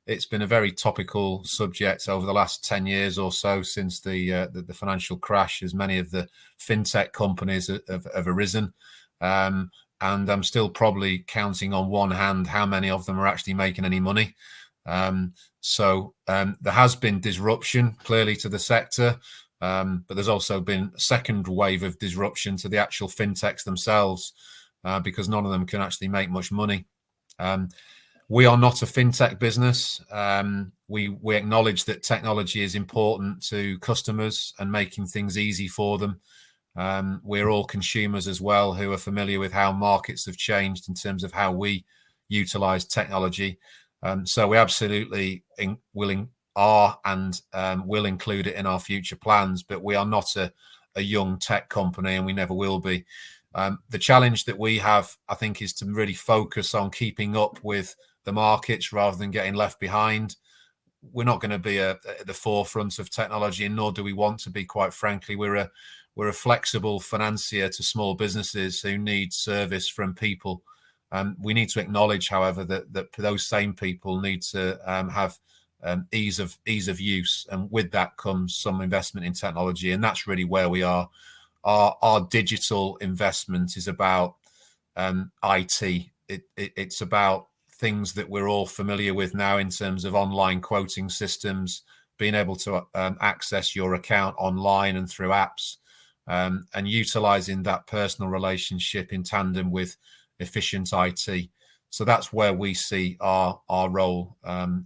It's been a very topical subject over the last 10 years or so since the financial crash, as many of the fintech companies have arisen. And I'm still probably counting on one hand how many of them are actually making any money. So there has been disruption, clearly, to the sector. But there's also been a second wave of disruption to the actual fintechs themselves, because none of them can actually make much money. We are not a fintech business. We acknowledge that technology is important to customers and making things easy for them. We're all consumers as well, who are familiar with how markets have changed in terms of how we utilize technology. So we absolutely will include it in our future plans, but we are not a young tech company, and we never will be. The challenge that we have, I think, is to really focus on keeping up with the markets rather than getting left behind. We're not going to be at the forefront of technology, and nor do we want to be, quite frankly. We're a flexible financier to small businesses who need service from people. We need to acknowledge, however, that those same people need to have ease of use, and with that comes some investment in technology, and that's really where we are. Our digital investment is about IT. It's about things that we're all familiar with now in terms of online quoting systems, being able to access your account online and through apps, and utilizing that personal relationship in tandem with efficient IT. So that's where we see our role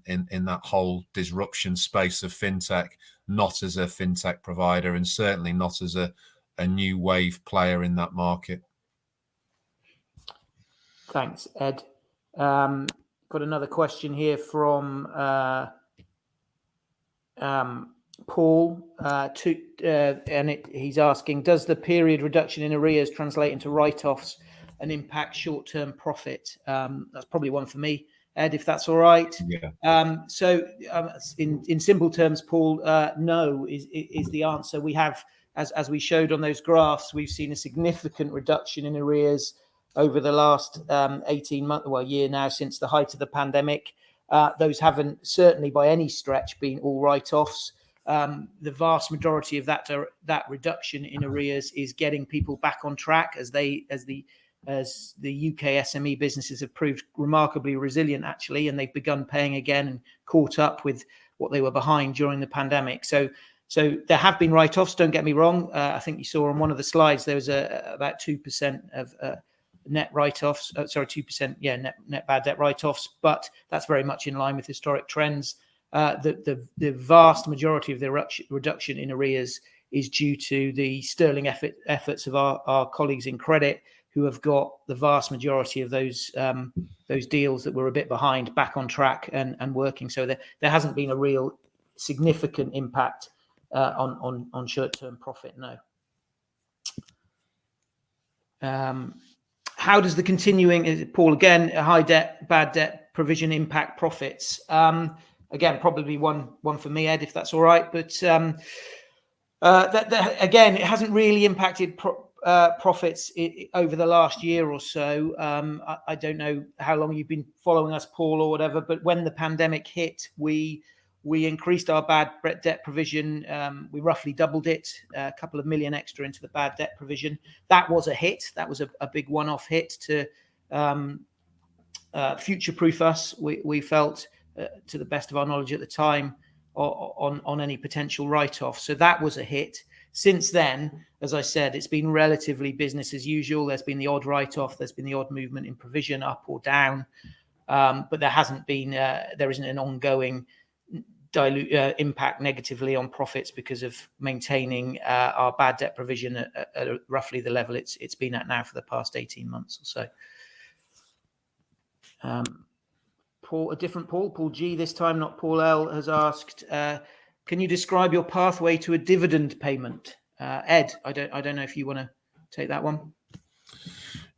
in that whole disruption space of fintech, not as a fintech provider, and certainly not as a new wave player in that market. Thanks, Ed. Got another question here from Paul, he's asking, does the period reduction in arrears translate into write-offs and impact short-term profit? That's probably one for me, Ed, if that's all right. Yeah. So in simple terms, Paul, no is the answer. We have, as we showed on those graphs, we've seen a significant reduction in arrears over the last 18 months, year now, since the height of the pandemic. Those haven't certainly by any stretch been all write-offs. The vast majority of that reduction in arrears is getting people back on track, as the UK SME businesses have proved remarkably resilient, actually, and they've begun paying again and caught up with what they were behind during the pandemic. So there have been write-offs, don't get me wrong. I think you saw on one of the slides there was about 2% of net write-offs, 2%, net bad debt write-offs, but that's very much in line with historic trends. The vast majority of the reduction in arrears is due to the sterling efforts of our colleagues in credit, who have got the vast majority of those deals that were a bit behind back on track and working. So there hasn't been a real significant impact on short-term profit, no. How does the continuing, Paul, again, high debt, bad debt provision impact profits? Again, probably one for me, Ed, if that's all right. But again, it hasn't really impacted profits over the last year or so. I don't know how long you've been following us, Paul, or whatever, but when the pandemic hit, we increased our bad debt provision. We roughly doubled it, a couple of million extra into the bad debt provision. That was a hit. That was a big one-off hit to future-proof us. We felt, to the best of our knowledge at the time, on any potential write-off. So that was a hit. Since then, as I said, it's been relatively business as usual. There's been the odd write-off. There's been the odd movement in provision up or down. But there hasn't been, there isn't an ongoing impact negatively on profits because of maintaining our bad debt provision at roughly the level it's been at now for the past 18 months or so. Paul, a different Paul G this time, not Paul L, has asked, can you describe your pathway to a dividend payment? Ed, I don't know if you want to take that one.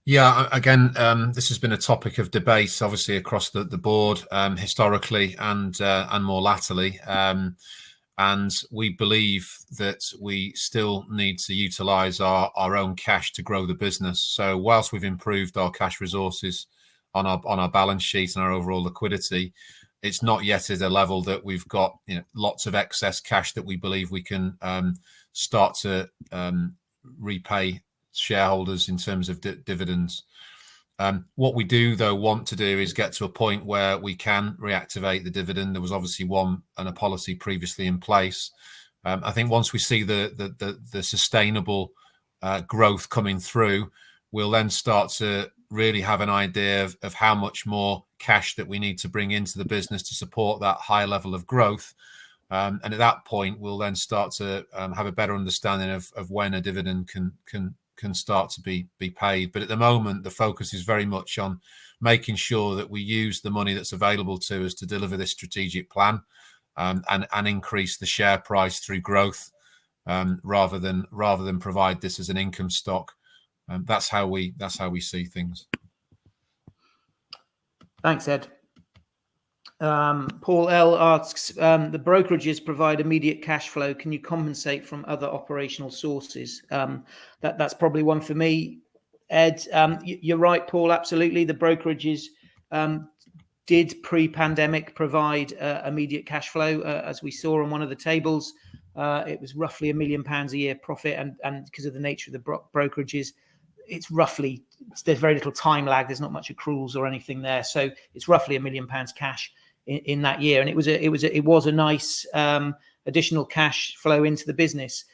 Yeah, again, this has been a topic of debate, obviously, across the board, historically and more latterly. And we believe that we still need to utilise our own cash to grow the business. So whilst we've improved our cash resources on our balance sheet and our overall liquidity, it's not yet at a level that we've got lots of excess cash that we believe we can start to repay shareholders in terms of dividends. What we do, though, want to do is get to a point where we can reactivate the dividend. There was obviously one and a policy previously in place. I think once we see the sustainable growth coming through, we'll then start to really have an idea of how much more cash that we need to bring into the business to support that high level of growth. And at that point, we'll then start to have a better understanding of when a dividend can start to be paid. But at the moment, the focus is very much on making sure that we use the money that's available to us to deliver this strategic plan and increase the share price through growth rather than provide this as an income stock. That's how we see things. Thanks, Ed. Paul L asks, the brokerages provide immediate cash flow. Can you compensate from other operational sources? That's probably one for me, Ed. You're right, Paul, absolutely. The brokerages did pre-pandemic provide immediate cash flow, as we saw on one of the tables. It was roughly £1 million a year profit, and because of the nature of the brokerages, it's roughly, there's very little time lag. There's not much accruals or anything there, so it's roughly £1 million cash in that year, and it was a nice additional cash flow into the business.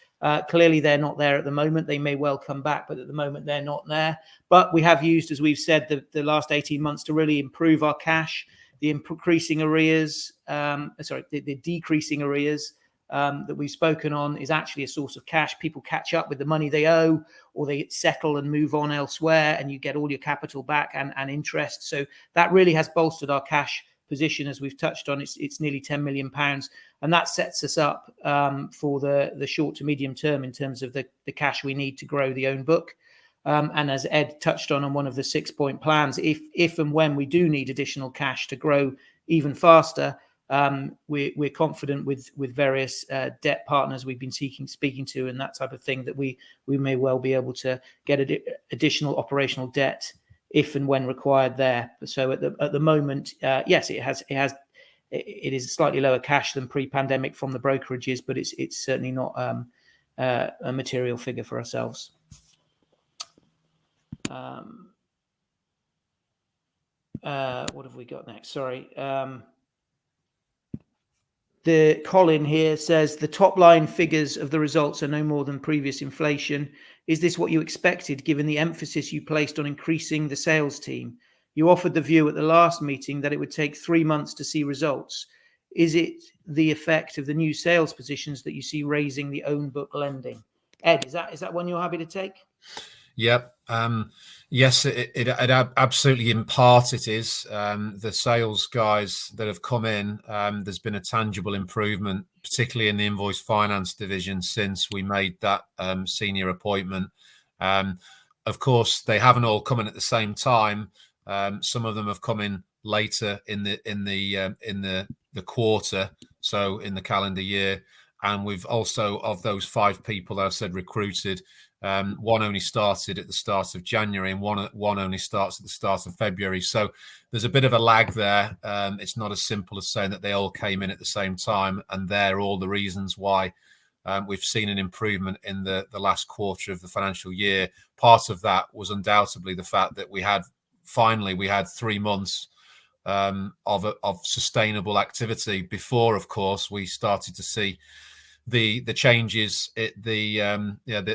Clearly, they're not there at the moment. They may well come back, but at the moment they're not there. But we have used, as we've said, the last 18 months to really improve our cash. The increasing arrears, the decreasing arrears that we've spoken on is actually a source of cash. People catch up with the money they owe, or they settle and move on elsewhere, and you get all your capital back and interest. So that really has bolstered our cash position, as we've touched on. It's nearly £10 million, and that sets us up for the short to medium term in terms of the cash we need to grow the own book. And as Ed touched on one of the 6-point plans, if and when we do need additional cash to grow even faster, we're confident with various debt partners we've been speaking to and that type of thing, that we may well be able to get additional operational debt if and when required there. So at the moment, yes, it is slightly lower cash than pre-pandemic from the brokerages, but it's certainly not a material figure for ourselves. What have we got next? Sorry. The Colin here says the top line figures of the results are no more than previous inflation. Is this what you expected, given the emphasis you placed on increasing the sales team? You offered the view at the last meeting that it would take 3 months to see results. Is it the effect of the new sales positions that you see raising the own book lending? Ed, is that one you're happy to take? Yep. Yes, it absolutely, in part it is. The sales guys that have come in, there's been a tangible improvement, particularly in the Invoice Finance division, since we made that senior appointment. Of course, they haven't all come in at the same time. Some of them have come in later in the quarter, so in the calendar year. And we've also, of those 5 people that I said recruited, one only started at the start of January, and one only starts at the start of February. So there's a bit of a lag there. It's not as simple as saying that they all came in at the same time, and they're all the reasons why we've seen an improvement in the last quarter of the financial year. Part of that was undoubtedly the fact that we had 3 months of sustainable activity before, of course, we started to see the changes at the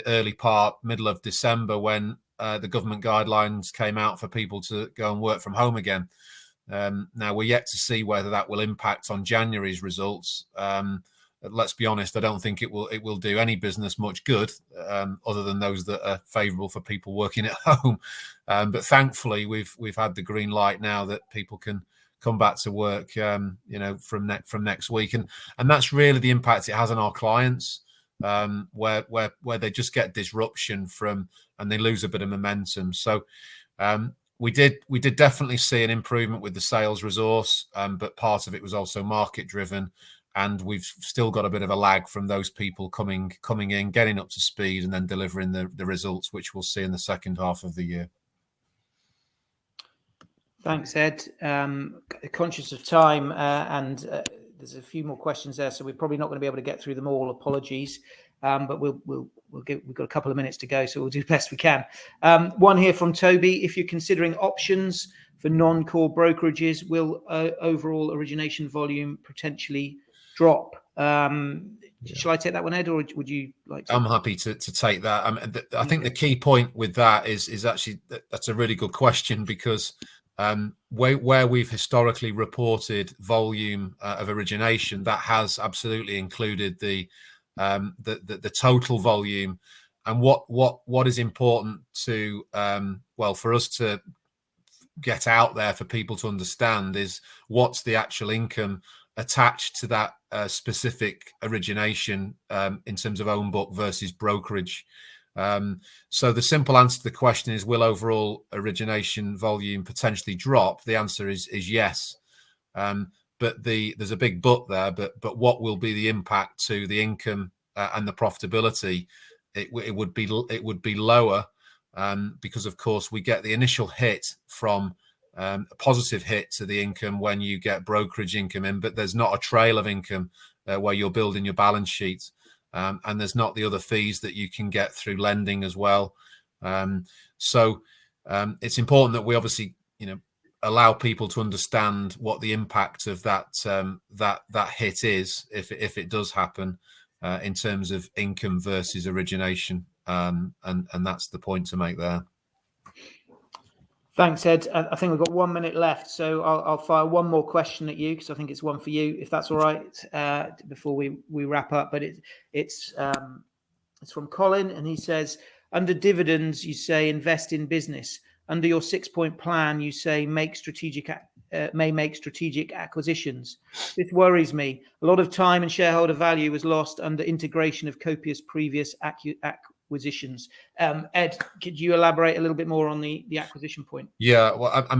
early part, middle of December, when the government guidelines came out for people to go and work from home again. Now we're yet to see whether that will impact on January's results. Let's be honest, I don't think it will do any business much good, other than those that are favourable for people working at home. But thankfully, we've had the green light now that people can come back to work, from next week, and that's really the impact it has on our clients, where they just get disruption from, and they lose a bit of momentum. So we did definitely see an improvement with the sales resource, but part of it was also market driven. And we've still got a bit of a lag from those people coming in, getting up to speed, and then delivering the results, which we'll see in the second half of the year. Thanks, Ed. Conscious of time, and there's a few more questions there, so we're probably not going to be able to get through them all. Apologies, but we've got a couple of minutes to go, so we'll do the best we can. One here from Toby: if you're considering options for non-core brokerages, will overall origination volume potentially drop? Shall I take that one, Ed, or would you like to? I'm happy to take that. I think the key point with that is actually that's a really good question, because where we've historically reported volume of origination, that has absolutely included the total volume. And what is important to for us to get out there for people to understand is what's the actual income attached to that specific origination, in terms of own book versus brokerage. So the simple answer to the question is, will overall origination volume potentially drop? The answer is yes. But there's a big but there. But what will be the impact to the income and the profitability? It would be lower, because of course we get the initial hit from a positive hit to the income when you get brokerage income in, but there's not a trail of income where you're building your balance sheet, and there's not the other fees that you can get through lending as well. So it's important that we obviously allow people to understand what the impact of that hit is, if it does happen, in terms of income versus origination, and that's the point to make there. Thanks, Ed. I think we've got 1 minute left, so I'll fire one more question at you, because I think it's one for you, if that's all right, before we wrap up. But it's from Colin, and he says, under dividends, you say invest in business. Under your 6-point plan, you say may make strategic acquisitions. This worries me. A lot of time and shareholder value was lost under integration of copious previous acquisitions. Ed, could you elaborate a little bit more on the acquisition point? Yeah, well, I'm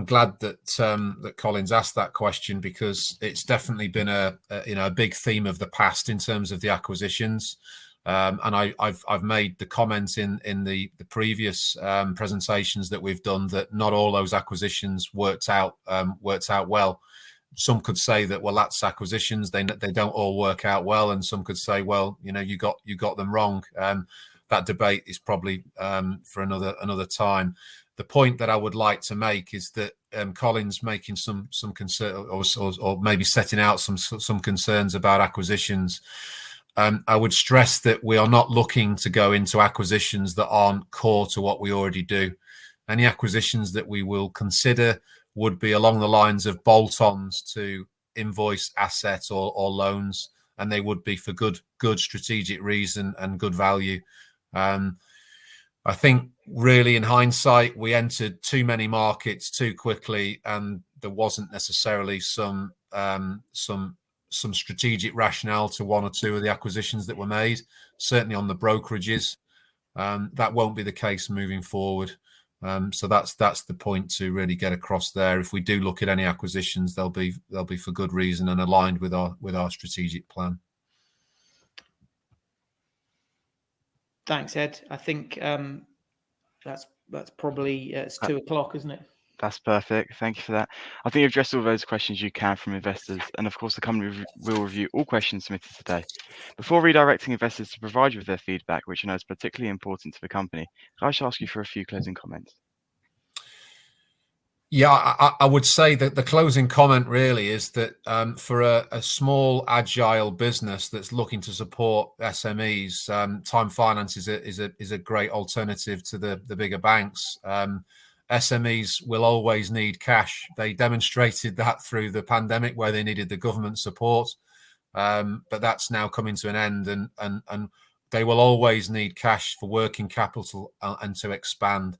glad that Colin's asked that question, because it's definitely been a big theme of the past in terms of the acquisitions. And I've made the comments in the previous presentations that we've done that not all those acquisitions worked out well. Some could say that, well, that's acquisitions, they don't all work out well, and some could say, well, you got them wrong. That debate is probably for another time. The point that I would like to make is that Colin's making some concern, or maybe setting out some concerns about acquisitions. I would stress that we are not looking to go into acquisitions that aren't core to what we already do. Any acquisitions that we will consider would be along the lines of bolt-ons to invoice assets or loans, and they would be for good strategic reason and good value. I think really in hindsight, we entered too many markets too quickly, and there wasn't necessarily some strategic rationale to one or two of the acquisitions that were made, certainly on the brokerages. That won't be the case moving forward. So that's the point to really get across there. If we do look at any acquisitions, they'll be for good reason and aligned with our strategic plan. Thanks, Ed. I think that's probably it's 2 o'clock, isn't it? That's perfect. Thank you for that. I think you've addressed all those questions you can from investors, and of course, the company will review all questions submitted today. Before redirecting investors to provide you with their feedback, which I know is particularly important to the company, can I just ask you for a few closing comments? Yeah, I would say that the closing comment really is that for a small, agile business that's looking to support SMEs, Time Finance is a great alternative to the bigger banks. SMEs will always need cash. They demonstrated that through the pandemic, where they needed the government support, but that's now coming to an end, and they will always need cash for working capital and to expand.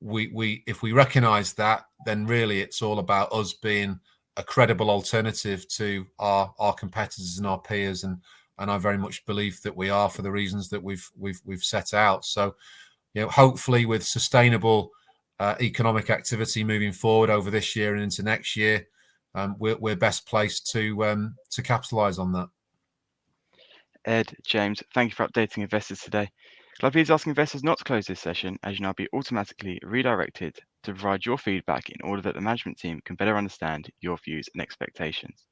If we recognise that, then really it's all about us being a credible alternative to our competitors and our peers, and I very much believe that we are, for the reasons that we've set out. So, hopefully with sustainable economic activity moving forward over this year and into next year, we're best placed to capitalise on that. Ed, James, thank you for updating investors today. Can I please ask investors not to close this session, as you'll now be automatically redirected to provide your feedback in order that the management team can better understand your views and expectations.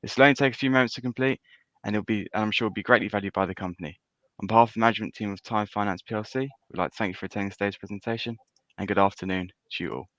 This will only take a few moments to complete, and I'm sure will be greatly valued by the company. On behalf of the management team of Time Finance PLC, we'd like to thank you for attending today's presentation, and good afternoon to you all.